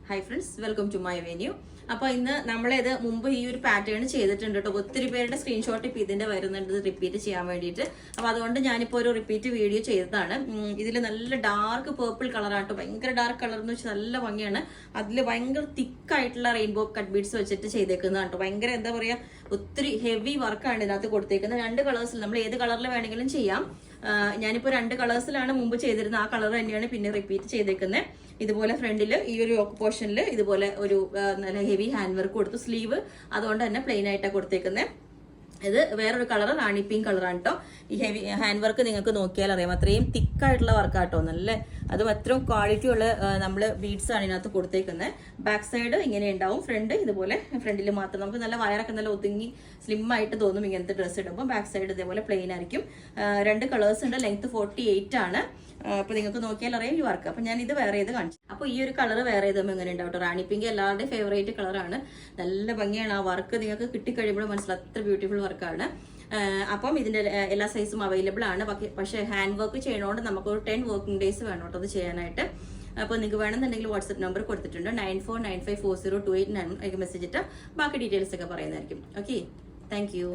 Hi friends, welcome to my venue. അപ്പോൾ ഇന്ന് നമ്മളിത് മുമ്പ് ഈ ഒരു പാറ്റേൺ ചെയ്തിട്ടുണ്ട് കേട്ടോ. ഒത്തിരി പേരുടെ സ്ക്രീൻഷോട്ട് ഇപ്പം ഇതിന്റെ വരുന്നുണ്ട് റിപ്പീറ്റ് ചെയ്യാൻ വേണ്ടിയിട്ട്. അപ്പോൾ അതുകൊണ്ട് ഞാനിപ്പോൾ ഒരു റിപ്പീറ്റ് വീഡിയോ ചെയ്തതാണ്. ഇതിൽ നല്ല ഡാർക്ക് പേർപ്പിൾ കളറാണ് കേട്ടോ. ഭയങ്കര ഡാർക്ക് കളർ എന്ന് വെച്ചാൽ നല്ല ഭംഗിയാണ്. അതിൽ ഭയങ്കര തിക്കായിട്ടുള്ള റെയിൻബോ കട്ട് ബീഡ്സ് വെച്ചിട്ട് ചെയ്തേക്കുന്നതാണ് കേട്ടോ. ഭയങ്കര എന്താ പറയുക, ഒത്തിരി ഹെവി വർക്കാണ് ഇതിനകത്ത് കൊടുത്തേക്കുന്നത്. 2 കളേഴ്സിൽ നമ്മൾ ഏത് കളറിൽ വേണമെങ്കിലും ചെയ്യാം. ഞാനിപ്പോൾ 2 കളേഴ്സിലാണ് മുമ്പ് ചെയ്തിരുന്നത്. ആ കളർ തന്നെയാണ് പിന്നെ റിപ്പീറ്റ് ചെയ്തേക്കുന്നത്. ഇതുപോലെ ഫ്രണ്ടിൽ ഈ ഒരു യോക്ക് പോർഷനിൽ ഇതുപോലെ ഒരു നല്ല ഹെവി ഹാൻഡ് വർക്ക് കൊടുത്തു. സ്ലീവ് അതുകൊണ്ട് തന്നെ പ്ലെയിൻ ആയിട്ടാണ് കൊടുത്തേക്കുന്നത്. ഇത് വേറൊരു കളർ റാണി പിങ്ക് കളറാണ് കേട്ടോ. ഈ ഹെവി ഹാൻഡ് വർക്ക് നിങ്ങൾക്ക് നോക്കിയാൽ അറിയാം, അത്രയും തിക്കായിട്ടുള്ള വർക്കാട്ടോ. നല്ല അതും അത്രയും ക്വാളിറ്റി ഉള്ള നമ്മൾ ബീഡ്സ് ആണ് ഇതിനകത്ത് കൊടുത്തേക്കുന്നത്. ബാക്ക് സൈഡ് ഇങ്ങനെ ഉണ്ടാവും, ഫ്രണ്ട് ഇതുപോലെ. ഫ്രണ്ടിൽ മാത്രം നമുക്ക് നല്ല വയറൊക്കെ നല്ല ഒതുങ്ങി സ്ലിം ആയിട്ട് തോന്നും ഇങ്ങനത്തെ ഡ്രസ്സ് ഇടുമ്പോൾ. ബാക്ക് സൈഡ് ഇതേപോലെ പ്ലെയിൻ ആയിരിക്കും. 2 കളേഴ്സ് ഉണ്ട്. ലെങ്ത് 48 ആണ്. അപ്പൊ നിങ്ങൾക്ക് നോക്കിയാൽ അറിയാം ഈ വർക്ക്. അപ്പൊ ഞാൻ ഇത് വേറെ ചെയ്ത് കാണിച്ചു. അപ്പൊ ഈ ഒരു കളർ വേറെ ചെയ്തുമ്പോൾ എങ്ങനെ ഉണ്ടാവും. റാണി പിങ്ക് എല്ലാവരുടെയും ഫേവറേറ്റ് കളറാണ്. നല്ല ഭംഗിയാണ് ആ വർക്ക്. നിങ്ങൾക്ക് കിട്ടിക്കഴിയുമ്പോൾ മനസ്സിലാവും അത്ര ബ്യൂട്ടിഫുൾ വർക്കാണ്. അപ്പം ഇതിന്റെ എല്ലാ സൈസും അവൈലബിൾ ആണ്. പക്ഷേ ഹാൻഡ് വർക്ക് ചെയ്യണോണ്ട് നമുക്കൊരു 10 വർക്കിംഗ് ഡേയ്സ് വേണം കേട്ടോ അത് ചെയ്യാനായിട്ട്. അപ്പോൾ നിങ്ങൾക്ക് വേണമെന്നുണ്ടെങ്കിൽ വാട്സ്ആപ്പ് നമ്പർ കൊടുത്തിട്ടുണ്ട് 9495402899 മെസ്സേജ് ഇട്ടാൽ ബാക്കി ഡീറ്റെയിൽസ് ഒക്കെ പറയുന്നതായിരിക്കും. Okay, thank you.